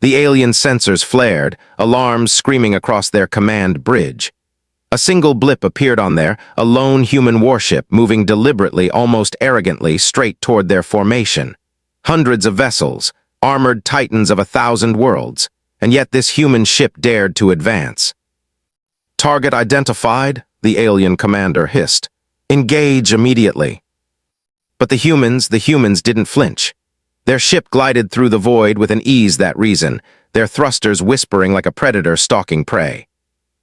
The alien sensors flared, alarms screaming across their command bridge. A single blip appeared on there, a lone human warship moving deliberately, almost arrogantly, straight toward their formation. Hundreds of vessels, armored titans of 1,000 worlds, and yet this human ship dared to advance. "Target identified," the alien commander hissed. "Engage immediately." But the humans didn't flinch. Their ship glided through the void with an ease that reason, their thrusters whispering like a predator stalking prey.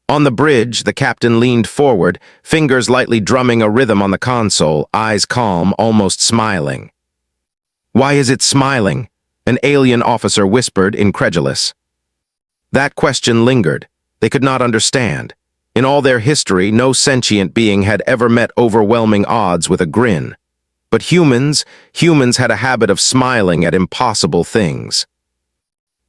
On the bridge, the captain leaned forward, fingers lightly drumming a rhythm on the console, eyes calm, almost smiling. "Why is it smiling?" an alien officer whispered, incredulous. That question lingered. They could not understand. In all their history, no sentient being had ever met overwhelming odds with a grin. But humans had a habit of smiling at impossible things.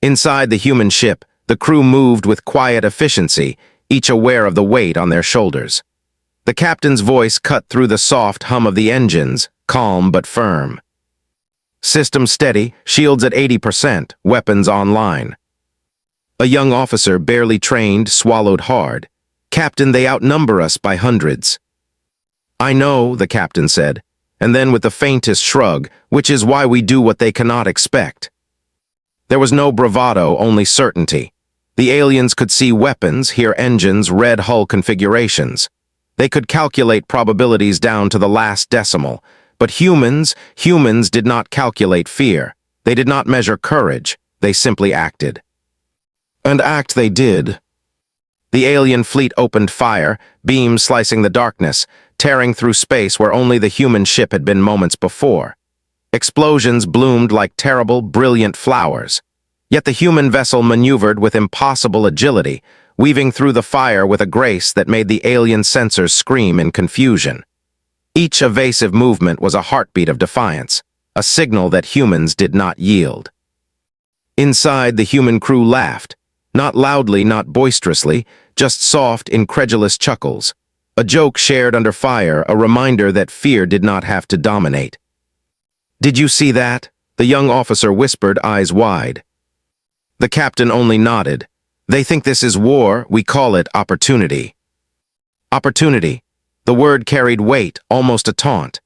Inside the human ship, the crew moved with quiet efficiency, each aware of the weight on their shoulders. The captain's voice cut through the soft hum of the engines, calm but firm. "System steady, shields at 80%, weapons online." A young officer, barely trained, swallowed hard. "Captain, they outnumber us by hundreds." "I know," the captain said, and then with the faintest shrug, "which is why we do what they cannot expect." There was no bravado, only certainty. The aliens could see weapons, hear engines, read hull configurations. They could calculate probabilities down to the last decimal. But humans did not calculate fear. They did not measure courage. They simply acted. And act they did. The alien fleet opened fire, beams slicing the darkness, tearing through space where only the human ship had been moments before. Explosions bloomed like terrible, brilliant flowers. Yet the human vessel maneuvered with impossible agility, weaving through the fire with a grace that made the alien sensors scream in confusion. Each evasive movement was a heartbeat of defiance, a signal that humans did not yield. Inside, the human crew laughed, not loudly, not boisterously, just soft, incredulous chuckles. A joke shared under fire, a reminder that fear did not have to dominate. "Did you see that?" the young officer whispered, eyes wide. The captain only nodded. "They think this is war, we call it opportunity." Opportunity. The word carried weight, almost a taunt.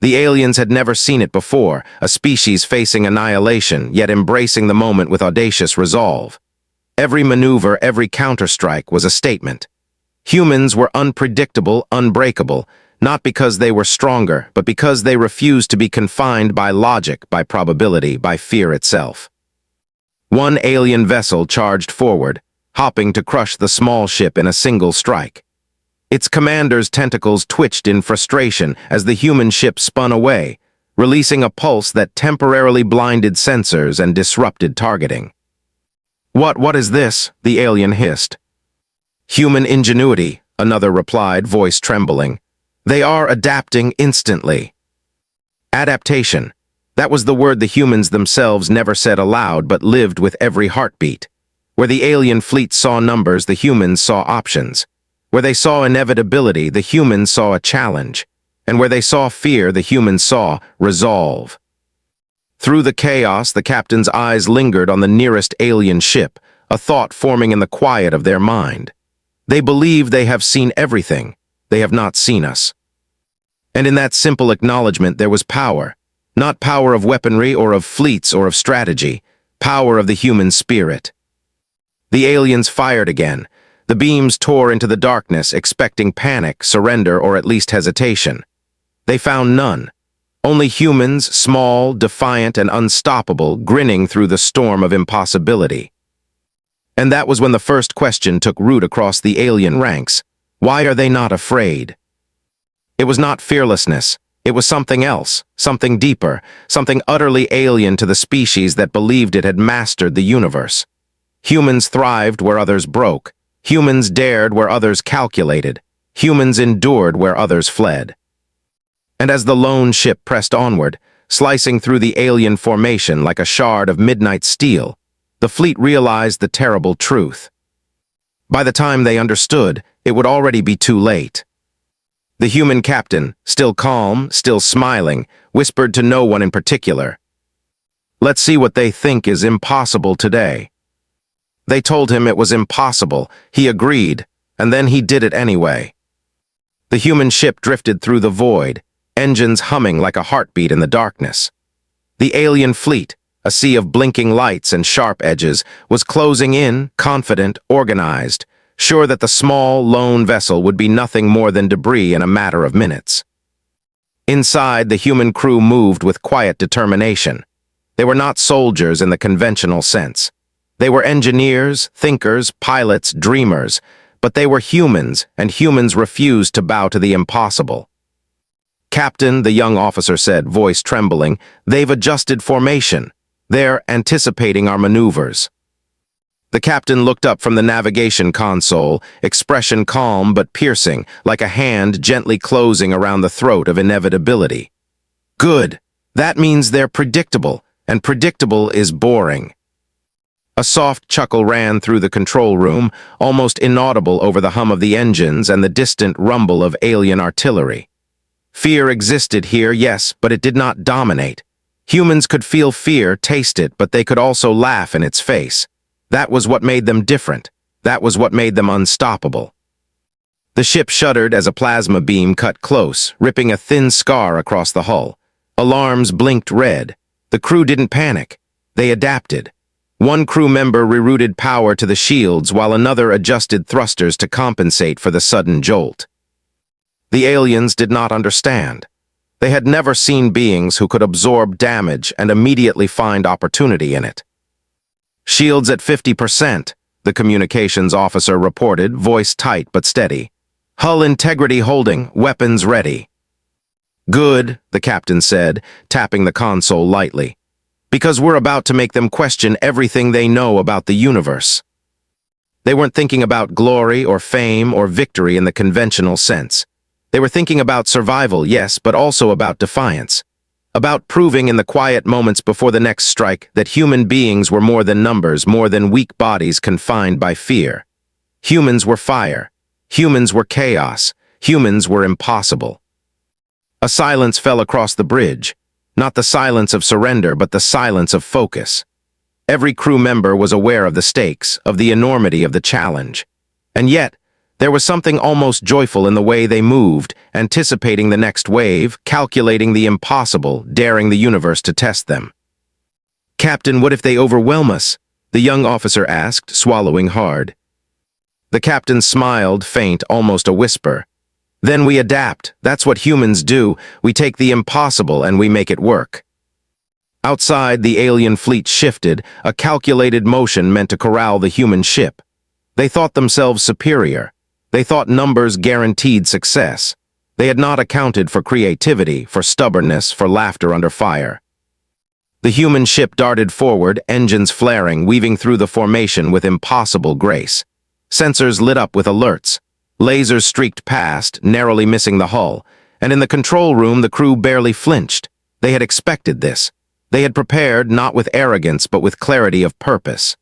The aliens had never seen it before, a species facing annihilation, yet embracing the moment with audacious resolve. Every maneuver, every counterstrike was a statement. Humans were unpredictable, unbreakable, not because they were stronger, but because they refused to be confined by logic, by probability, by fear itself. One alien vessel charged forward, hopping to crush the small ship in a single strike. Its commander's tentacles twitched in frustration as the human ship spun away, releasing a pulse that temporarily blinded sensors and disrupted targeting. What is this?" the alien hissed. "Human ingenuity," another replied, voice trembling. "They are adapting instantly." Adaptation. That was the word the humans themselves never said aloud but lived with every heartbeat. Where the alien fleet saw numbers, the humans saw options. Where they saw inevitability, the humans saw a challenge. And where they saw fear, the humans saw resolve. Through the chaos, the captain's eyes lingered on the nearest alien ship, a thought forming in the quiet of their mind. They believe they have seen everything. They have not seen us. And in that simple acknowledgement there was power. Not power of weaponry or of fleets or of strategy. Power of the human spirit. The aliens fired again. The beams tore into the darkness, expecting panic, surrender, or at least hesitation. They found none. Only humans, small, defiant, and unstoppable, grinning through the storm of impossibility. And that was when the first question took root across the alien ranks. Why are they not afraid? It was not fearlessness. It was something else, something deeper, something utterly alien to the species that believed it had mastered the universe. Humans thrived where others broke. Humans dared where others calculated. Humans endured where others fled. And as the lone ship pressed onward, slicing through the alien formation like a shard of midnight steel, the fleet realized the terrible truth. By the time they understood, it would already be too late. The human captain, still calm, still smiling, whispered to no one in particular, "Let's see what they think is impossible today." They told him it was impossible. He agreed, and then he did it anyway. The human ship drifted through the void, engines humming like a heartbeat in the darkness. The alien fleet, a sea of blinking lights and sharp edges, was closing in, confident, organized, sure that the small, lone vessel would be nothing more than debris in a matter of minutes. Inside, the human crew moved with quiet determination. They were not soldiers in the conventional sense. They were engineers, thinkers, pilots, dreamers, but they were humans, and humans refused to bow to the impossible. "Captain," the young officer said, voice trembling, "they've adjusted formation. They're anticipating our maneuvers." The captain looked up from the navigation console, expression calm but piercing, like a hand gently closing around the throat of inevitability. "Good. That means they're predictable, and predictable is boring." A soft chuckle ran through the control room, almost inaudible over the hum of the engines and the distant rumble of alien artillery. Fear existed here, yes, but it did not dominate. Humans could feel fear, taste it, but they could also laugh in its face. That was what made them different. That was what made them unstoppable. The ship shuddered as a plasma beam cut close, ripping a thin scar across the hull. Alarms blinked red. The crew didn't panic. They adapted. One crew member rerouted power to the shields while another adjusted thrusters to compensate for the sudden jolt. The aliens did not understand. They had never seen beings who could absorb damage and immediately find opportunity in it. "Shields at 50%, the communications officer reported, voice tight but steady. "Hull integrity holding, weapons ready." "Good," the captain said, tapping the console lightly. "Because we're about to make them question everything they know about the universe." They weren't thinking about glory or fame or victory in the conventional sense. They were thinking about survival, yes, but also about defiance. About proving in the quiet moments before the next strike that human beings were more than numbers, more than weak bodies confined by fear. Humans were fire. Humans were chaos. Humans were impossible. A silence fell across the bridge. Not the silence of surrender, but the silence of focus. Every crew member was aware of the stakes, of the enormity of the challenge. And yet, there was something almost joyful in the way they moved, anticipating the next wave, calculating the impossible, daring the universe to test them. "Captain, what if they overwhelm us?" the young officer asked, swallowing hard. The captain smiled, faint, almost a whisper. "Then we adapt. That's what humans do. We take the impossible and we make it work." Outside, the alien fleet shifted, a calculated motion meant to corral the human ship. They thought themselves superior. They thought numbers guaranteed success. They had not accounted for creativity, for stubbornness, for laughter under fire. The human ship darted forward, engines flaring, weaving through the formation with impossible grace. Sensors lit up with alerts. Lasers streaked past, narrowly missing the hull, and in the control room the crew barely flinched. They had expected this. They had prepared, not with arrogance, but with clarity of purpose.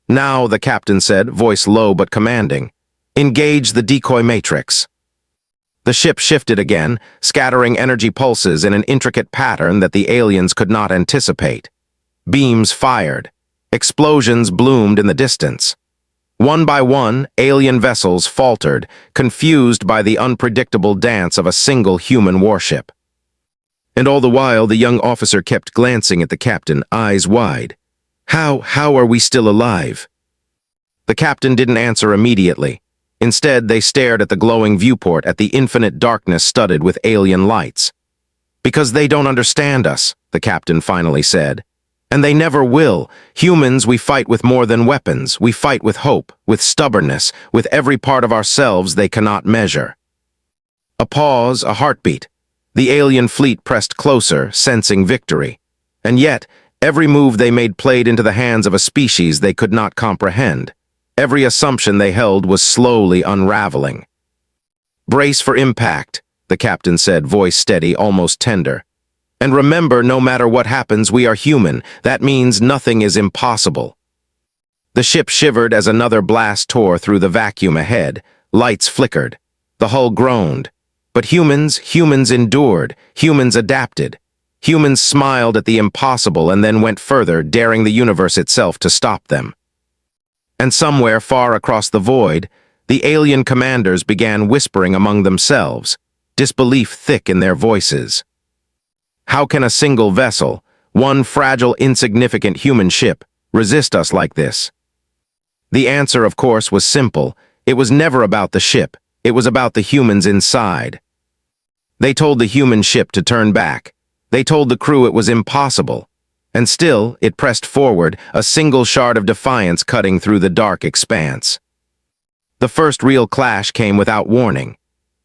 "Now," the captain said, voice low but commanding, "engage the decoy matrix." The ship shifted again, scattering energy pulses in an intricate pattern that the aliens could not anticipate. Beams fired. Explosions bloomed in the distance. One by one, alien vessels faltered, confused by the unpredictable dance of a single human warship. And all the while, the young officer kept glancing at the captain, eyes wide. How are we still alive?" The captain didn't answer immediately. Instead, they stared at the glowing viewport, at the infinite darkness studded with alien lights. "Because they don't understand us," the captain finally said. "And they never will. Humans, we fight with more than weapons. We fight with hope, with stubbornness, with every part of ourselves they cannot measure." A pause, a heartbeat. The alien fleet pressed closer, sensing victory. And yet, every move they made played into the hands of a species they could not comprehend. Every assumption they held was slowly unraveling. "Brace for impact," the captain said, voice steady, almost tender. "And remember, no matter what happens, we are human. That means nothing is impossible." The ship shivered as another blast tore through the vacuum ahead. Lights flickered. The hull groaned. But humans endured. Humans adapted. Humans smiled at the impossible and then went further, daring the universe itself to stop them. And somewhere far across the void, the alien commanders began whispering among themselves, disbelief thick in their voices. How can a single vessel, one fragile, insignificant human ship, resist us like this? The answer, of course, was simple. It was never about the ship. It was about the humans inside. They told the human ship to turn back. They told the crew it was impossible. And still, it pressed forward, a single shard of defiance cutting through the dark expanse. The first real clash came without warning.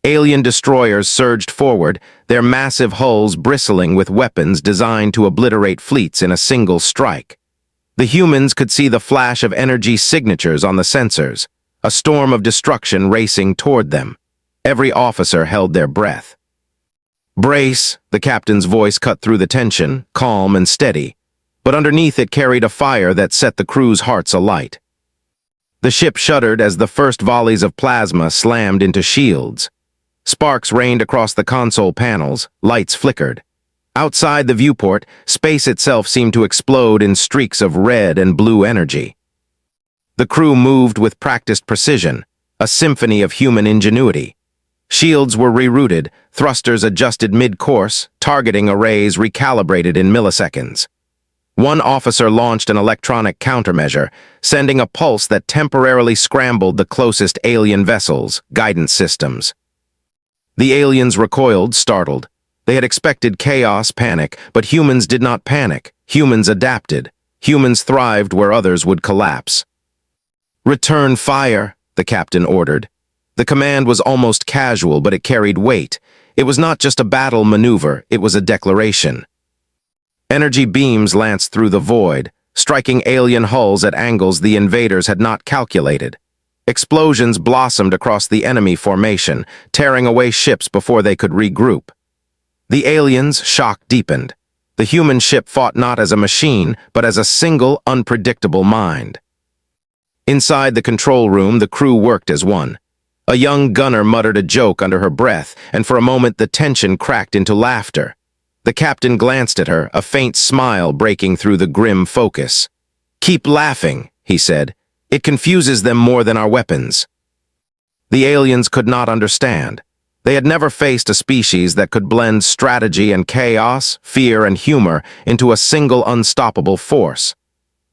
Alien destroyers surged forward, their massive hulls bristling with weapons designed to obliterate fleets in a single strike. The humans could see the flash of energy signatures on the sensors, a storm of destruction racing toward them. Every officer held their breath. "Brace," the captain's voice cut through the tension, calm and steady, but underneath it carried a fire that set the crew's hearts alight. The ship shuddered as the first volleys of plasma slammed into shields. Sparks rained across the console panels, lights flickered. Outside the viewport, space itself seemed to explode in streaks of red and blue energy. The crew moved with practiced precision, a symphony of human ingenuity. Shields were rerouted, thrusters adjusted mid-course, targeting arrays recalibrated in milliseconds. One officer launched an electronic countermeasure, sending a pulse that temporarily scrambled the closest alien vessels' guidance systems. The aliens recoiled, startled. They had expected chaos, panic, but humans did not panic. Humans adapted. Humans thrived where others would collapse. "Return fire," the captain ordered. The command was almost casual, but it carried weight. It was not just a battle maneuver, it was a declaration. Energy beams lanced through the void, striking alien hulls at angles the invaders had not calculated. Explosions blossomed across the enemy formation, tearing away ships before they could regroup. The aliens' shock deepened. The human ship fought not as a machine, but as a single, unpredictable mind. Inside the control room, the crew worked as one. A young gunner muttered a joke under her breath, and for a moment the tension cracked into laughter. The captain glanced at her, a faint smile breaking through the grim focus. "Keep laughing," he said. "It confuses them more than our weapons." The aliens could not understand. They had never faced a species that could blend strategy and chaos, fear and humor into a single unstoppable force.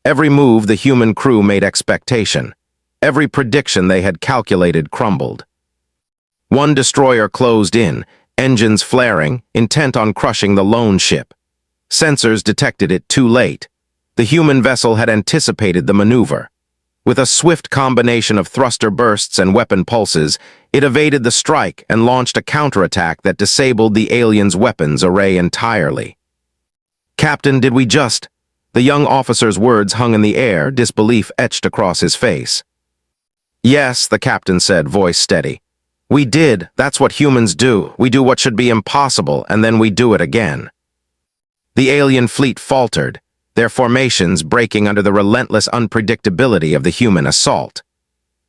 Every move the human crew made expectation. Every prediction they had calculated crumbled. One destroyer closed in, engines flaring, intent on crushing the lone ship. Sensors detected it too late. The human vessel had anticipated the maneuver. With a swift combination of thruster bursts and weapon pulses, it evaded the strike and launched a counterattack that disabled the aliens' weapons array entirely. "Captain, did we just—" The young officer's words hung in the air, disbelief etched across his face. "Yes," the captain said, voice steady. "We did. That's what humans do. We do what should be impossible, and then we do it again." The alien fleet faltered, their formations breaking under the relentless unpredictability of the human assault.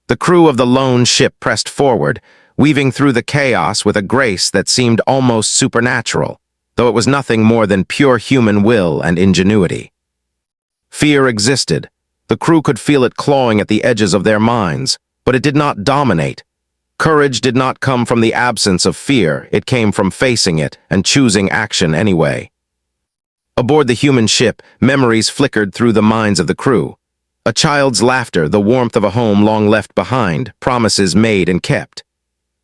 The crew of the lone ship pressed forward, weaving through the chaos with a grace that seemed almost supernatural, though it was nothing more than pure human will and ingenuity. Fear existed. The crew could feel it clawing at the edges of their minds, but it did not dominate. Courage did not come from the absence of fear, it came from facing it and choosing action anyway. Aboard the human ship, memories flickered through the minds of the crew. A child's laughter, the warmth of a home long left behind, promises made and kept.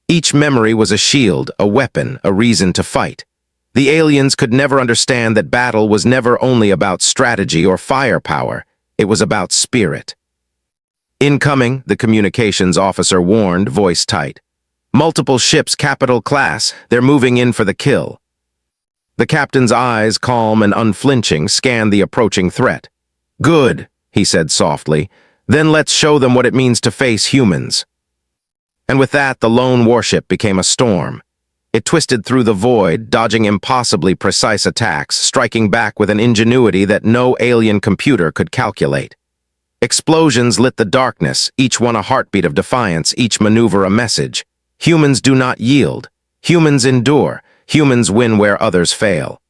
Each memory was a shield, a weapon, a reason to fight. The aliens could never understand that battle was never only about strategy or firepower, it was about spirit. "Incoming," the communications officer warned, voice tight. "Multiple ships, capital class, they're moving in for the kill." The captain's eyes, calm and unflinching, scanned the approaching threat. "Good," he said softly. "Then let's show them what it means to face humans." And with that, the lone warship became a storm. It twisted through the void, dodging impossibly precise attacks, striking back with an ingenuity that no alien computer could calculate. Explosions lit the darkness, each one a heartbeat of defiance, each maneuver a message. Humans do not yield. Humans endure. Humans win where others fail.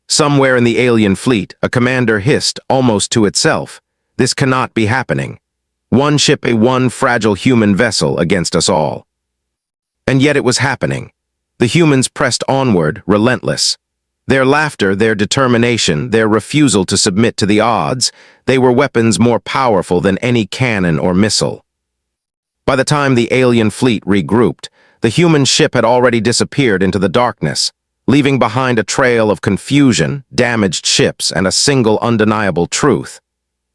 Somewhere in the alien fleet, a commander hissed, almost to itself, "This cannot be happening." One ship, one fragile human vessel against us all. And yet it was happening. The humans pressed onward, relentless. Their laughter, their determination, their refusal to submit to the odds, they were weapons more powerful than any cannon or missile. By the time the alien fleet regrouped, the human ship had already disappeared into the darkness, leaving behind a trail of confusion, damaged ships, and a single undeniable truth.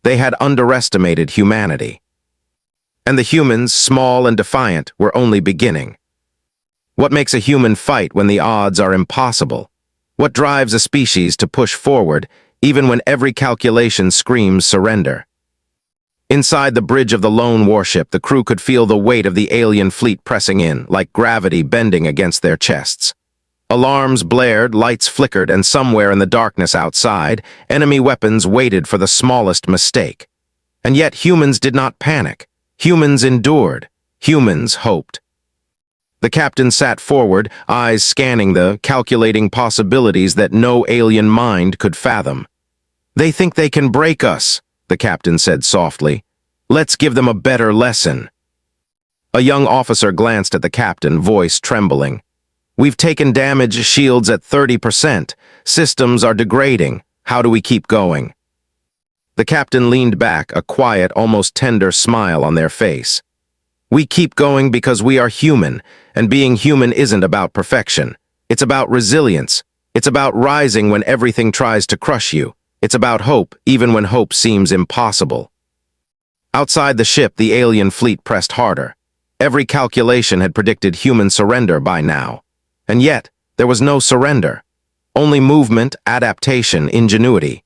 They had underestimated humanity. And the humans, small and defiant, were only beginning. What makes a human fight when the odds are impossible? What drives a species to push forward, even when every calculation screams surrender? Inside the bridge of the lone warship, the crew could feel the weight of the alien fleet pressing in, like gravity bending against their chests. Alarms blared, lights flickered, and somewhere in the darkness outside, enemy weapons waited for the smallest mistake. And yet humans did not panic. Humans endured. Humans hoped. The captain sat forward, eyes scanning calculating possibilities that no alien mind could fathom. "They think they can break us," the captain said softly. "Let's give them a better lesson." A young officer glanced at the captain, voice trembling. "We've taken damage, shields at 30%. Systems are degrading. How do we keep going?" The captain leaned back, a quiet, almost tender smile on their face. "We keep going because we are human, and being human isn't about perfection. It's about resilience. It's about rising when everything tries to crush you. It's about hope, even when hope seems impossible." Outside the ship, the alien fleet pressed harder. Every calculation had predicted human surrender by now. And yet, there was no surrender. Only movement, adaptation, ingenuity.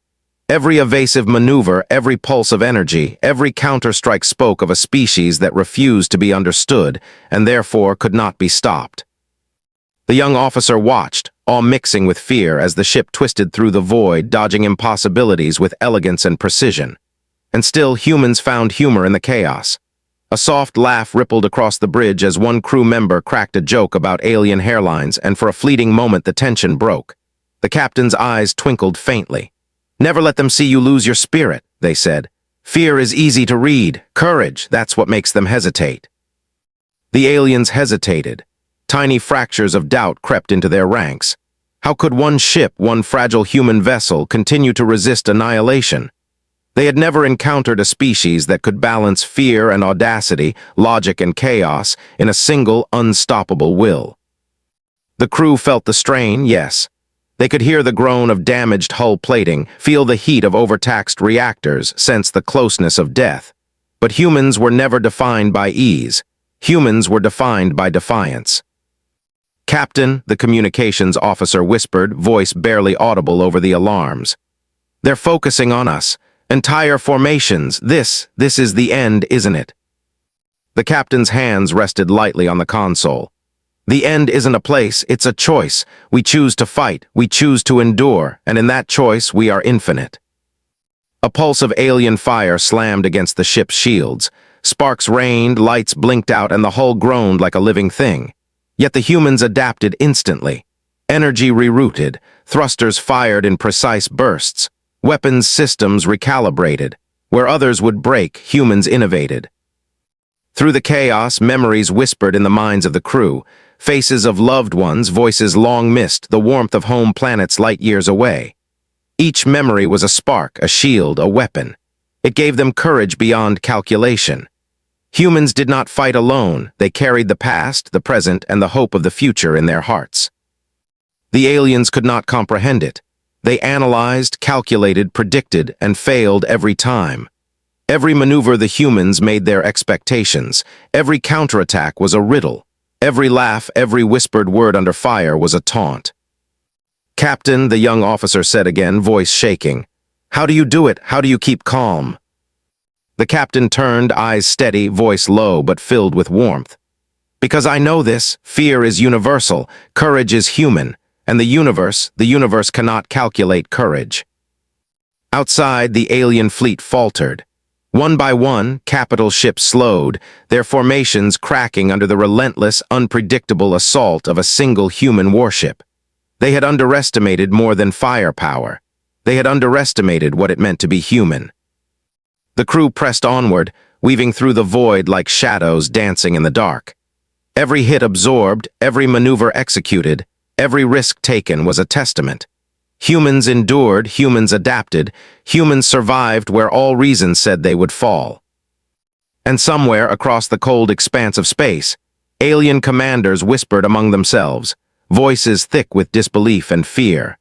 Every evasive maneuver, every pulse of energy, every counterstrike spoke of a species that refused to be understood and therefore could not be stopped. The young officer watched, all mixing with fear, as the ship twisted through the void, dodging impossibilities with elegance and precision. And still, humans found humor in the chaos. A soft laugh rippled across the bridge as one crew member cracked a joke about alien hairlines, and for a fleeting moment the tension broke. The captain's eyes twinkled faintly. "Never let them see you lose your spirit," they said. "Fear is easy to read. Courage, that's what makes them hesitate." The aliens hesitated. Tiny fractures of doubt crept into their ranks. How could one ship, one fragile human vessel, continue to resist annihilation? They had never encountered a species that could balance fear and audacity, logic and chaos, in a single, unstoppable will. The crew felt the strain, yes. They could hear the groan of damaged hull plating, feel the heat of overtaxed reactors, sense the closeness of death. But humans were never defined by ease. Humans were defined by defiance. "Captain," the communications officer whispered, voice barely audible over the alarms. "They're focusing on us. Entire formations. This is the end, isn't it?" The captain's hands rested lightly on the console. "The end isn't a place, it's a choice. We choose to fight, we choose to endure, and in that choice we are infinite." A pulse of alien fire slammed against the ship's shields. Sparks rained, lights blinked out, and the hull groaned like a living thing. Yet the humans adapted instantly. Energy rerouted, thrusters fired in precise bursts, weapons systems recalibrated. Where others would break, humans innovated. Through the chaos, memories whispered in the minds of the crew. Faces of loved ones, voices long missed, the warmth of home planets light years away. Each memory was a spark, a shield, a weapon. It gave them courage beyond calculation. Humans did not fight alone. They carried the past, the present, and the hope of the future in their hearts. The aliens could not comprehend it. They analyzed, calculated, predicted, and failed every time. Every maneuver the humans made their expectations. Every counterattack was a riddle. Every laugh, every whispered word under fire was a taunt. "Captain," the young officer said again, voice shaking. "How do you do it? How do you keep calm?" The captain turned, eyes steady, voice low but filled with warmth. "Because I know this, fear is universal, courage is human, and the universe cannot calculate courage." Outside, the alien fleet faltered. One by one, capital ships slowed, their formations cracking under the relentless, unpredictable assault of a single human warship. They had underestimated more than firepower. They had underestimated what it meant to be human. The crew pressed onward, weaving through the void like shadows dancing in the dark. Every hit absorbed, every maneuver executed, every risk taken was a testament. Humans endured, humans adapted, humans survived where all reason said they would fall. And somewhere across the cold expanse of space, alien commanders whispered among themselves, voices thick with disbelief and fear.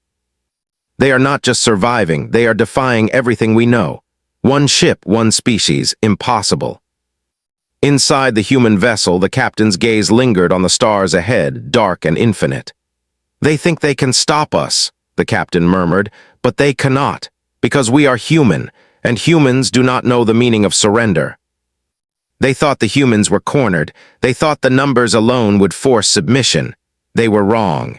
They are not just surviving, they are defying everything we know. One ship, one species, impossible. Inside the human vessel, the captain's gaze lingered on the stars ahead, dark and infinite. They think they can stop us, the captain murmured, but they cannot, because we are human, and humans do not know the meaning of surrender. They thought the humans were cornered. They thought the numbers alone would force submission. They were wrong.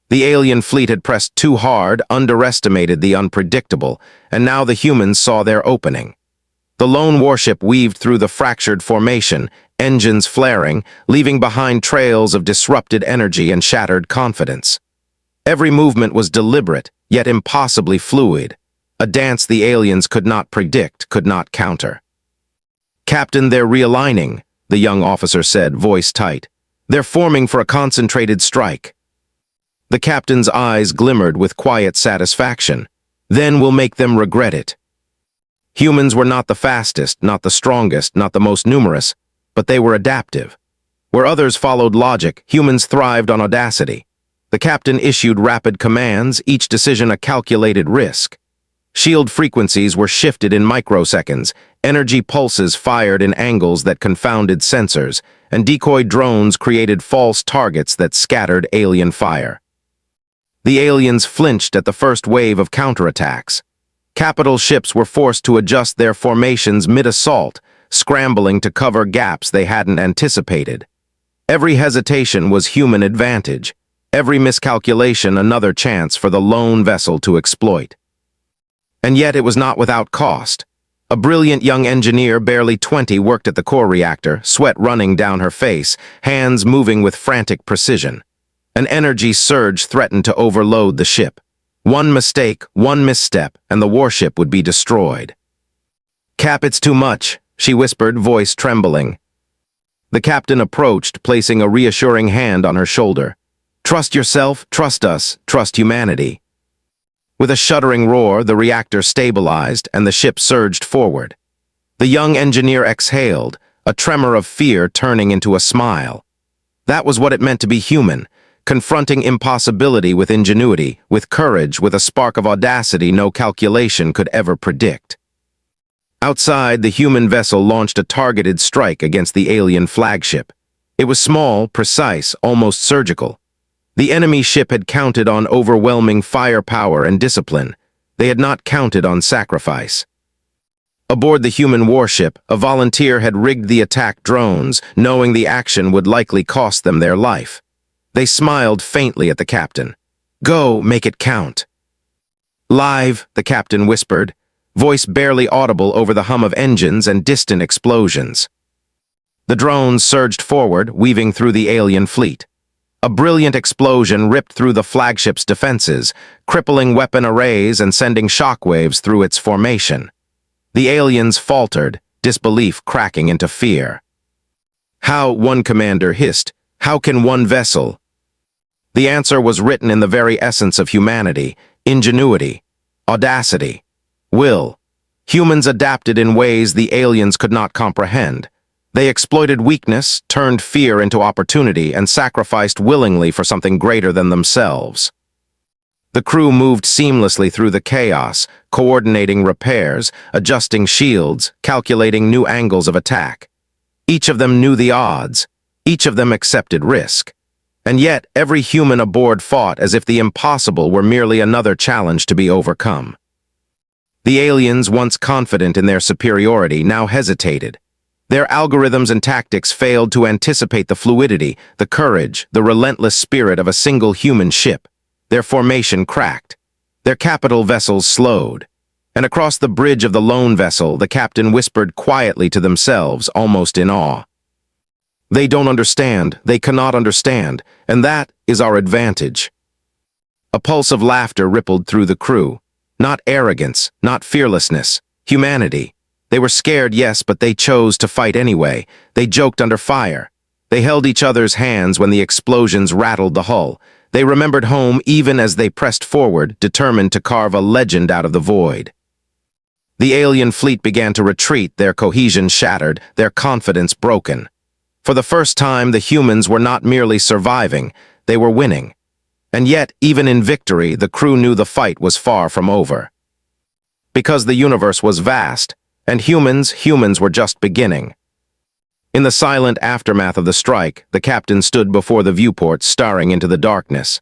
The alien fleet had pressed too hard, underestimated the unpredictable, and now the humans saw their opening. The lone warship weaved through the fractured formation, engines flaring, leaving behind trails of disrupted energy and shattered confidence. Every movement was deliberate, yet impossibly fluid, a dance the aliens could not predict, could not counter. "Captain, they're realigning," the young officer said, voice tight. "They're forming for a concentrated strike." The captain's eyes glimmered with quiet satisfaction. "Then we'll make them regret it." Humans were not the fastest, not the strongest, not the most numerous, but they were adaptive. Where others followed logic, humans thrived on audacity. The captain issued rapid commands, each decision a calculated risk. Shield frequencies were shifted in microseconds, energy pulses fired in angles that confounded sensors, and decoy drones created false targets that scattered alien fire. The aliens flinched at the first wave of counterattacks. Capital ships were forced to adjust their formations mid-assault, scrambling to cover gaps they hadn't anticipated. Every hesitation was human advantage, every miscalculation another chance for the lone vessel to exploit. And yet it was not without cost. A brilliant young engineer, barely 20, worked at the core reactor, sweat running down her face, hands moving with frantic precision. An energy surge threatened to overload the ship. One mistake, one misstep, and the warship would be destroyed. "Cap, it's too much," she whispered, voice trembling. The captain approached, placing a reassuring hand on her shoulder. "Trust yourself, trust us, trust humanity." With a shuddering roar, the reactor stabilized and the ship surged forward. The young engineer exhaled, a tremor of fear turning into a smile. That was what it meant to be human, confronting impossibility with ingenuity, with courage, with a spark of audacity no calculation could ever predict. Outside, the human vessel launched a targeted strike against the alien flagship. It was small, precise, almost surgical. The enemy ship had counted on overwhelming firepower and discipline. They had not counted on sacrifice. Aboard the human warship, a volunteer had rigged the attack drones, knowing the action would likely cost them their life. They smiled faintly at the captain. "Go, make it count." "Live," the captain whispered, voice barely audible over the hum of engines and distant explosions. The drones surged forward, weaving through the alien fleet. A brilliant explosion ripped through the flagship's defenses, crippling weapon arrays and sending shockwaves through its formation. The aliens faltered, disbelief cracking into fear. "How," one commander hissed, "how can one vessel?" The answer was written in the very essence of humanity: ingenuity, audacity, will. Humans adapted in ways the aliens could not comprehend. They exploited weakness, turned fear into opportunity, and sacrificed willingly for something greater than themselves. The crew moved seamlessly through the chaos, coordinating repairs, adjusting shields, calculating new angles of attack. Each of them knew the odds. Each of them accepted risk. And yet, every human aboard fought as if the impossible were merely another challenge to be overcome. The aliens, once confident in their superiority, now hesitated. Their algorithms and tactics failed to anticipate the fluidity, the courage, the relentless spirit of a single human ship. Their formation cracked. Their capital vessels slowed. And across the bridge of the lone vessel, the captain whispered quietly to themselves, almost in awe. "They don't understand, they cannot understand, and that is our advantage." A pulse of laughter rippled through the crew. Not arrogance, not fearlessness, humanity. They were scared, yes, but they chose to fight anyway. They joked under fire. They held each other's hands when the explosions rattled the hull. They remembered home even as they pressed forward, determined to carve a legend out of the void. The alien fleet began to retreat, their cohesion shattered, their confidence broken. For the first time, the humans were not merely surviving, they were winning. And yet, even in victory, the crew knew the fight was far from over. Because the universe was vast, and humans were just beginning. In the silent aftermath of the strike, the captain stood before the viewport, staring into the darkness.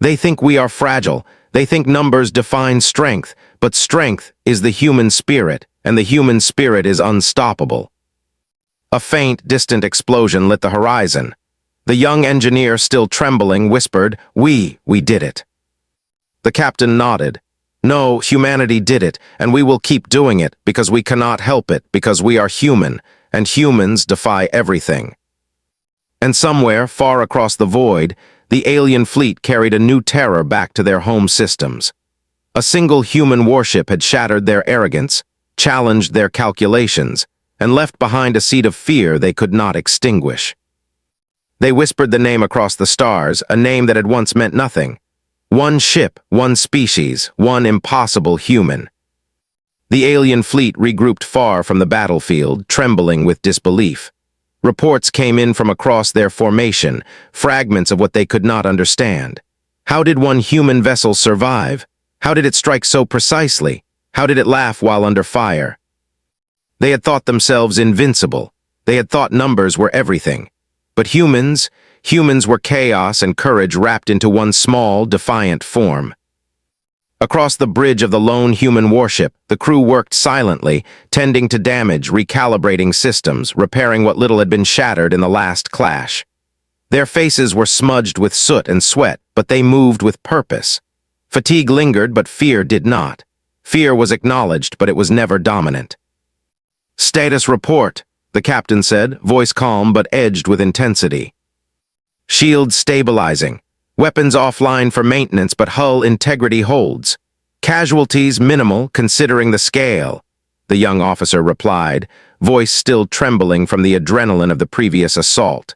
They think we are fragile. They think numbers define strength, but strength is the human spirit, and the human spirit is unstoppable. A faint, distant explosion lit the horizon. The young engineer, still trembling, whispered, We did it." The captain nodded. "No, humanity did it, and we will keep doing it because we cannot help it, because we are human, and humans defy everything." And somewhere, far across the void, the alien fleet carried a new terror back to their home systems. A single human warship had shattered their arrogance, challenged their calculations, and left behind a seed of fear they could not extinguish. They whispered the name across the stars, a name that had once meant nothing. One ship, one species, one impossible human. The alien fleet regrouped far from the battlefield, trembling with disbelief. Reports came in from across their formation, fragments of what they could not understand. How did one human vessel survive? How did it strike so precisely? How did it laugh while under fire? They had thought themselves invincible. They had thought numbers were everything. But humans were chaos and courage wrapped into one small, defiant form. Across the bridge of the lone human warship, the crew worked silently, tending to damage, recalibrating systems, repairing what little had been shattered in the last clash. Their faces were smudged with soot and sweat, but they moved with purpose. Fatigue lingered, but fear did not. Fear was acknowledged, but it was never dominant. "Status report," the captain said, voice calm but edged with intensity. "Shields stabilizing. Weapons offline for maintenance, but hull integrity holds. Casualties minimal considering the scale," the young officer replied, voice still trembling from the adrenaline of the previous assault.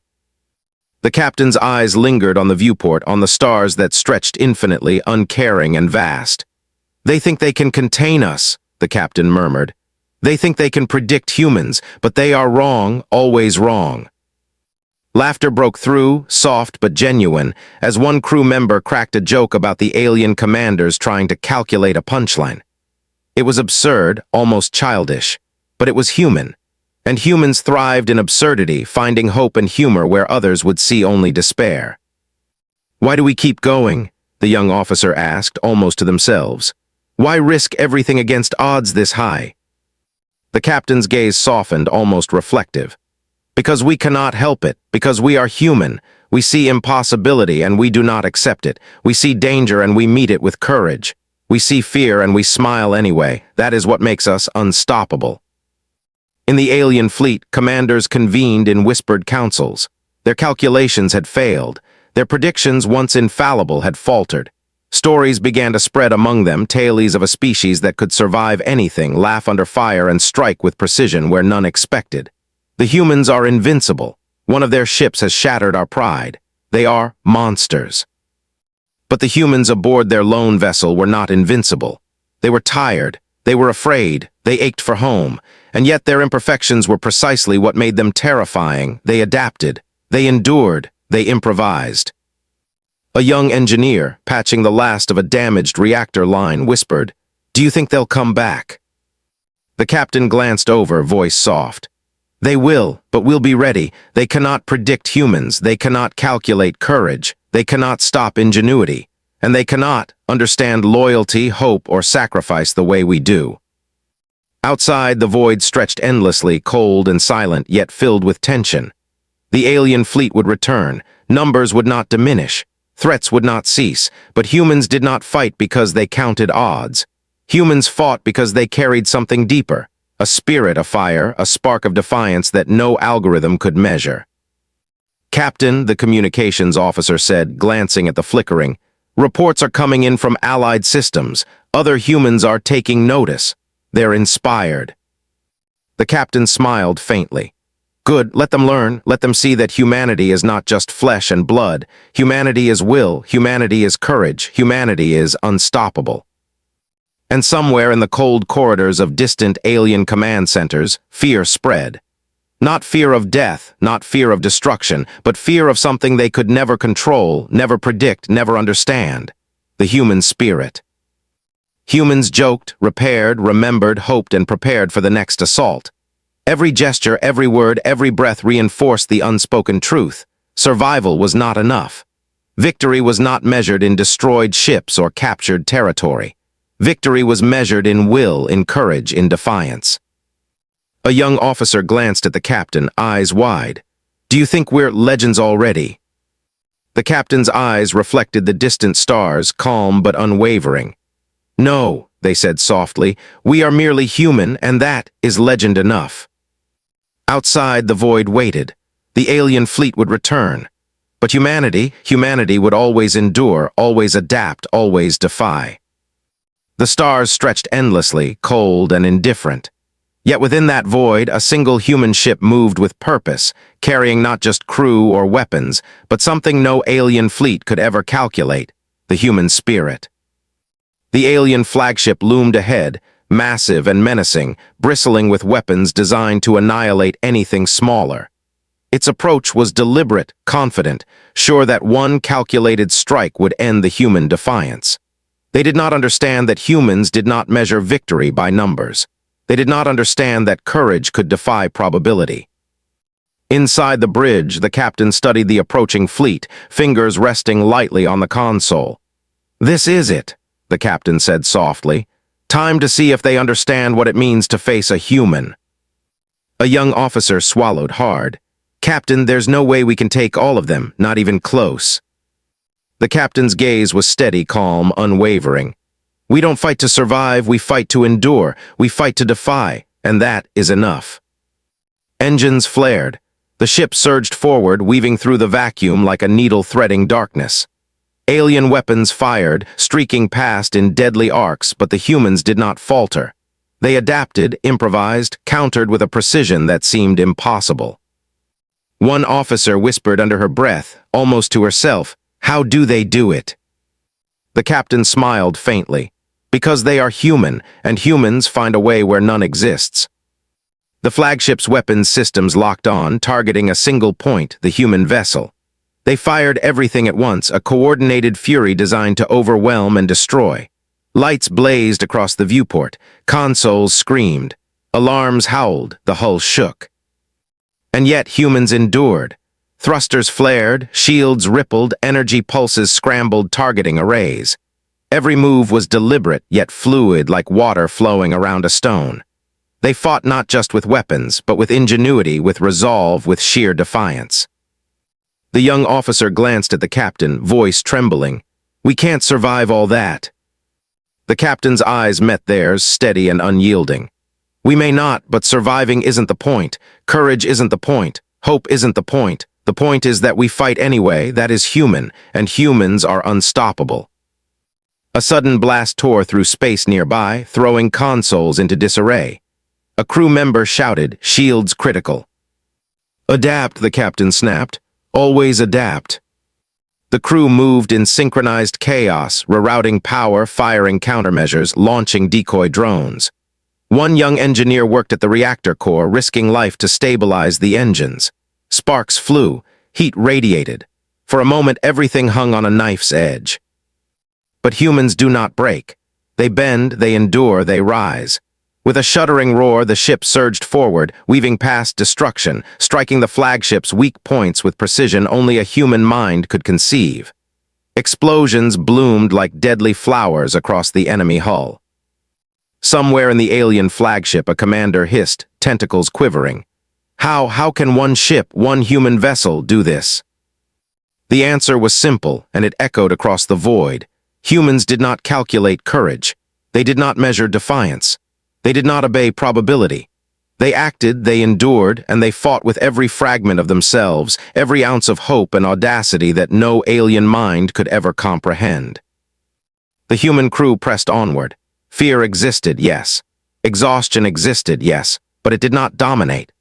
The captain's eyes lingered on the viewport, on the stars that stretched infinitely, uncaring and vast. "They think they can contain us," the captain murmured. "They think they can predict humans, but they are wrong, always wrong." Laughter broke through, soft but genuine, as one crew member cracked a joke about the alien commanders trying to calculate a punchline. It was absurd, almost childish, but it was human. And humans thrived in absurdity, finding hope and humor where others would see only despair. "Why do we keep going?" the young officer asked, almost to themselves. "Why risk everything against odds this high?" The captain's gaze softened, almost reflective. "Because we cannot help it, because we are human. We see impossibility and we do not accept it. We see danger and we meet it with courage. We see fear and we smile anyway. That is what makes us unstoppable." In the alien fleet, commanders convened in whispered councils. Their calculations had failed. Their predictions, once infallible, had faltered. Stories began to spread among them, tales of a species that could survive anything, laugh under fire, and strike with precision where none expected. The humans are invincible. One of their ships has shattered our pride. They are monsters. But the humans aboard their lone vessel were not invincible. They were tired. They were afraid. They ached for home. And yet their imperfections were precisely what made them terrifying. They adapted. They endured. They improvised. A young engineer, patching the last of a damaged reactor line, whispered, "Do you think they'll come back?" The captain glanced over, voice soft. "They will, but we'll be ready. They cannot predict humans. They cannot calculate courage. They cannot stop ingenuity. And they cannot understand loyalty, hope, or sacrifice the way we do." Outside, the void stretched endlessly, cold and silent, yet filled with tension. The alien fleet would return. Numbers would not diminish. Threats would not cease. But humans did not fight because they counted odds. Humans fought because they carried something deeper. A spirit, a fire, a spark of defiance that no algorithm could measure. "Captain," the communications officer said, glancing at the flickering, "reports are coming in from allied systems. Other humans are taking notice. They're inspired." The captain smiled faintly. Good, let them learn. Let them see that humanity is not just flesh and blood. Humanity is will. Humanity is courage. Humanity is unstoppable. And somewhere in the cold corridors of distant alien command centers, fear spread. Not fear of death, not fear of destruction, but fear of something they could never control, never predict, never understand. The human spirit. Humans joked, repaired, remembered, hoped, and prepared for the next assault. Every gesture, every word, every breath reinforced the unspoken truth. Survival was not enough. Victory was not measured in destroyed ships or captured territory. Victory was measured in will, in courage, in defiance. A young officer glanced at the captain, eyes wide. "Do you think we're legends already?" The captain's eyes reflected the distant stars, calm but unwavering. "No," they said softly, "we are merely human, and that is legend enough." Outside, the void waited. The alien fleet would return. But humanity would always endure, always adapt, always defy. The stars stretched endlessly, cold and indifferent. Yet within that void, a single human ship moved with purpose, carrying not just crew or weapons, but something no alien fleet could ever calculate: the human spirit. The alien flagship loomed ahead, massive and menacing, bristling with weapons designed to annihilate anything smaller. Its approach was deliberate, confident, sure that one calculated strike would end the human defiance. They did not understand that humans did not measure victory by numbers. They did not understand that courage could defy probability. Inside the bridge, the captain studied the approaching fleet, fingers resting lightly on the console. "This is it," the captain said softly. "Time to see if they understand what it means to face a human." A young officer swallowed hard. "Captain, there's no way we can take all of them, not even close." The captain's gaze was steady, calm, unwavering. "We don't fight to survive, we fight to endure, we fight to defy, and that is enough." Engines flared. The ship surged forward, weaving through the vacuum like a needle threading darkness. Alien weapons fired, streaking past in deadly arcs, but the humans did not falter. They adapted, improvised, countered with a precision that seemed impossible. One officer whispered under her breath, almost to herself, "How do they do it?" The captain smiled faintly. "Because they are human, and humans find a way where none exists." The flagship's weapons systems locked on, targeting a single point, the human vessel. They fired everything at once, a coordinated fury designed to overwhelm and destroy. Lights blazed across the viewport, consoles screamed, alarms howled, the hull shook. And yet humans endured. Thrusters flared, shields rippled, energy pulses scrambled, targeting arrays. Every move was deliberate, yet fluid like water flowing around a stone. They fought not just with weapons, but with ingenuity, with resolve, with sheer defiance. The young officer glanced at the captain, voice trembling. "We can't survive all that." The captain's eyes met theirs, steady and unyielding. "We may not, but surviving isn't the point. Courage isn't the point. Hope isn't the point. The point is that we fight anyway, that is human, and humans are unstoppable." A sudden blast tore through space nearby, throwing consoles into disarray. A crew member shouted, "Shields critical." "Adapt," the captain snapped. "Always adapt." The crew moved in synchronized chaos, rerouting power, firing countermeasures, launching decoy drones. One young engineer worked at the reactor core, risking life to stabilize the engines. Sparks flew, heat radiated. For a moment, everything hung on a knife's edge. But humans do not break. They bend, they endure, they rise. With a shuddering roar, the ship surged forward, weaving past destruction, striking the flagship's weak points with precision only a human mind could conceive. Explosions bloomed like deadly flowers across the enemy hull. Somewhere in the alien flagship, a commander hissed, tentacles quivering. How can one ship, one human vessel, do this?" The answer was simple, and it echoed across the void. Humans did not calculate courage. They did not measure defiance. They did not obey probability. They acted, they endured, and they fought with every fragment of themselves, every ounce of hope and audacity that no alien mind could ever comprehend. The human crew pressed onward. Fear existed, yes. Exhaustion existed, yes. but it did not dominate.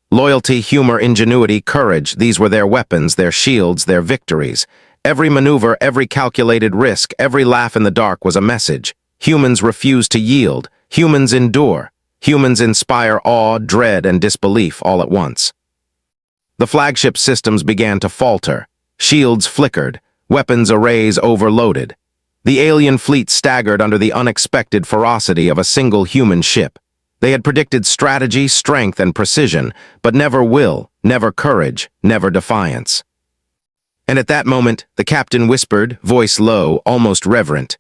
Loyalty, humor, ingenuity, courage, these were their weapons, their shields, their victories. Every maneuver, every calculated risk, every laugh in the dark was a message. Humans refuse to yield. Humans endure. Humans inspire awe, dread, and disbelief all at once. The flagship systems began to falter. Shields flickered. Weapons arrays overloaded. The alien fleet staggered under the unexpected ferocity of a single human ship. They had predicted strategy, strength, and precision, but never will, never courage, never defiance. And at that moment, the captain whispered, voice low, almost reverent,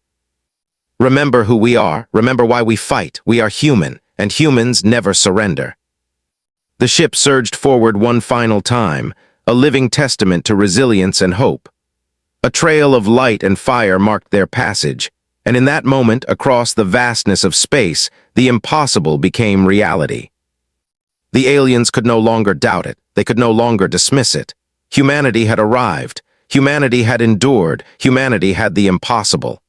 "Remember who we are, remember why we fight. We are human, and humans never surrender." The ship surged forward one final time, a living testament to resilience and hope. A trail of light and fire marked their passage, and in that moment, across the vastness of space, the impossible became reality. The aliens could no longer doubt it. They could no longer dismiss it. Humanity had arrived. Humanity had endured. Humanity had the impossible.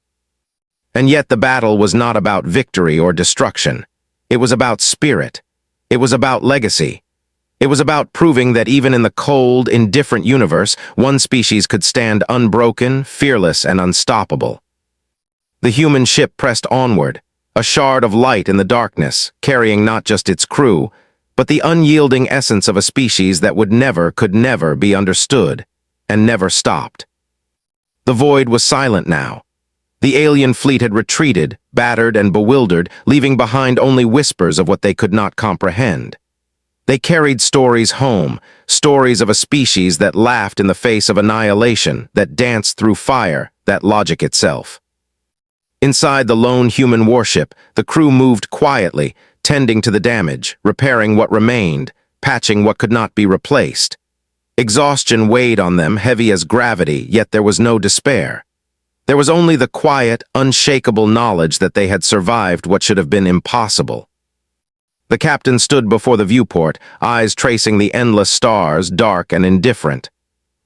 And yet the battle was not about victory or destruction. It was about spirit. It was about legacy. It was about proving that even in the cold, indifferent universe, one species could stand unbroken, fearless, and unstoppable. The human ship pressed onward, a shard of light in the darkness, carrying not just its crew, but the unyielding essence of a species that could never be understood, and never stopped. The void was silent now. The alien fleet had retreated, battered and bewildered, leaving behind only whispers of what they could not comprehend. They carried stories home, stories of a species that laughed in the face of annihilation, that danced through fire, that logic itself. Inside the lone human warship, the crew moved quietly, tending to the damage, repairing what remained, patching what could not be replaced. Exhaustion weighed on them, heavy as gravity, yet there was no despair. There was only the quiet, unshakable knowledge that they had survived what should have been impossible. The captain stood before the viewport, eyes tracing the endless stars, dark and indifferent.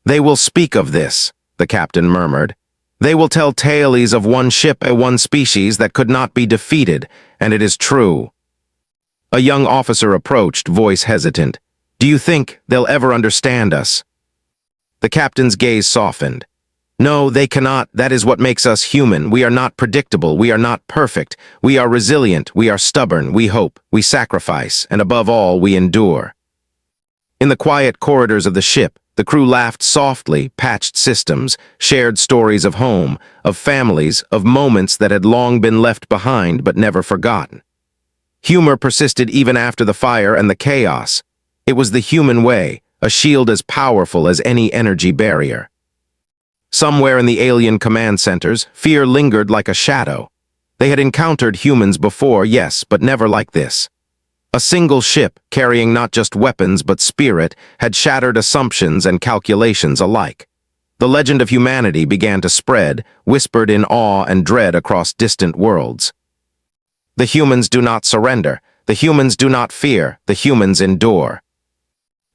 "They will speak of this," the captain murmured. "They will tell tales of one ship and one species that could not be defeated, and it is true." A young officer approached, voice hesitant. "Do you think they'll ever understand us?" The captain's gaze softened. "No, they cannot. That is what makes us human. We are not predictable. We are not perfect. We are resilient. We are stubborn. We hope. We sacrifice. And above all, we endure." In the quiet corridors of the ship, the crew laughed softly, patched systems, shared stories of home, of families, of moments that had long been left behind but never forgotten. Humor persisted even after the fire and the chaos. It was the human way, a shield as powerful as any energy barrier. Somewhere in the alien command centers, fear lingered like a shadow. They had encountered humans before, yes, but never like this. A single ship, carrying not just weapons but spirit, had shattered assumptions and calculations alike. The legend of humanity began to spread, whispered in awe and dread across distant worlds. The humans do not surrender. The humans do not fear. The humans endure.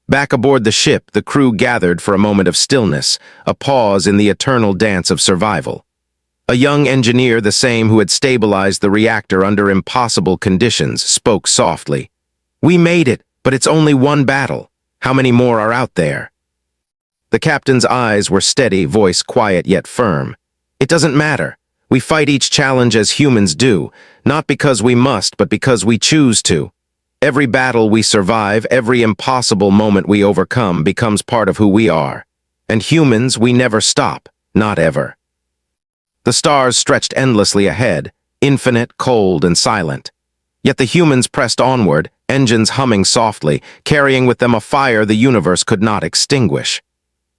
Back aboard the ship, the crew gathered for a moment of stillness, a pause in the eternal dance of survival. A young engineer, the same who had stabilized the reactor under impossible conditions, spoke softly. "We made it, but it's only one battle. How many more are out there?" The captain's eyes were steady, voice quiet yet firm. "It doesn't matter. We fight each challenge as humans do, not because we must, but because we choose to. Every battle we survive, every impossible moment we overcome becomes part of who we are. And humans, we never stop, not ever." The stars stretched endlessly ahead, infinite, cold, and silent. Yet the humans pressed onward, engines humming softly, carrying with them a fire the universe could not extinguish.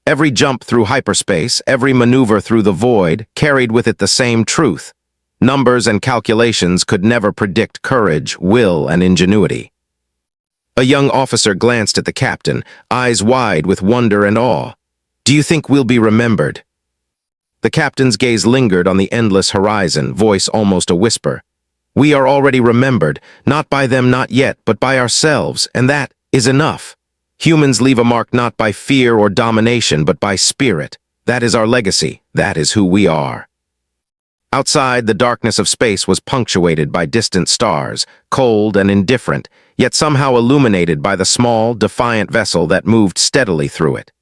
Every jump through hyperspace, every maneuver through the void, carried with it the same truth. Numbers and calculations could never predict courage, will, and ingenuity. A young officer glanced at the captain, eyes wide with wonder and awe. "Do you think we'll be remembered?" The captain's gaze lingered on the endless horizon, voice almost a whisper. "We are already remembered, not by them not yet, but by ourselves, and that is enough. Humans leave a mark not by fear or domination, but by spirit. That is our legacy. That is who we are." Outside, the darkness of space was punctuated by distant stars, cold and indifferent, yet somehow illuminated by the small, defiant vessel that moved steadily through it.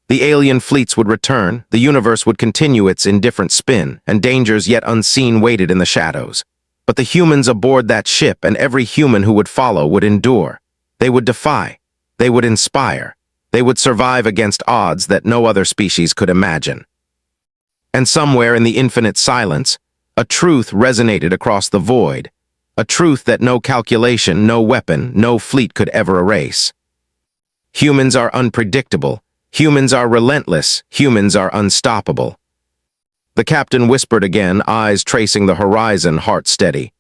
The alien fleets would return, the universe would continue its indifferent spin, and dangers yet unseen waited in the shadows. But the humans aboard that ship and every human who would follow would endure. They would defy. They would inspire. They would survive against odds that no other species could imagine. And somewhere in the infinite silence, a truth resonated across the void, a truth that no calculation, no weapon, no fleet could ever erase. Humans are unpredictable. Humans are relentless. Humans are unstoppable. The captain whispered again, eyes tracing the horizon, heart steady.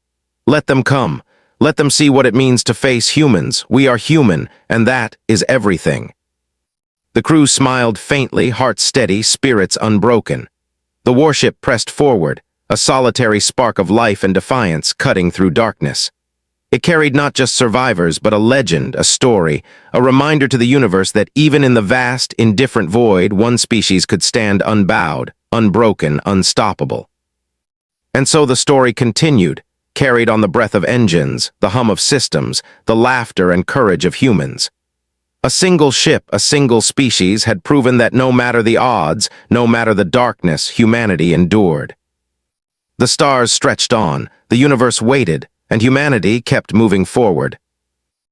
Let them come. Let them see what it means to face humans. We are human, and that is everything. The crew smiled faintly, heart steady, spirits unbroken. The warship pressed forward, a solitary spark of life and defiance cutting through darkness. It carried not just survivors, but a legend, a story, a reminder to the universe that even in the vast, indifferent void, one species could stand unbowed, unbroken, unstoppable. And so the story continued, carried on the breath of engines, the hum of systems, the laughter and courage of humans. A single ship, a single species had proven that no matter the odds, no matter the darkness, humanity endured. The stars stretched on, the universe waited, and humanity kept moving forward.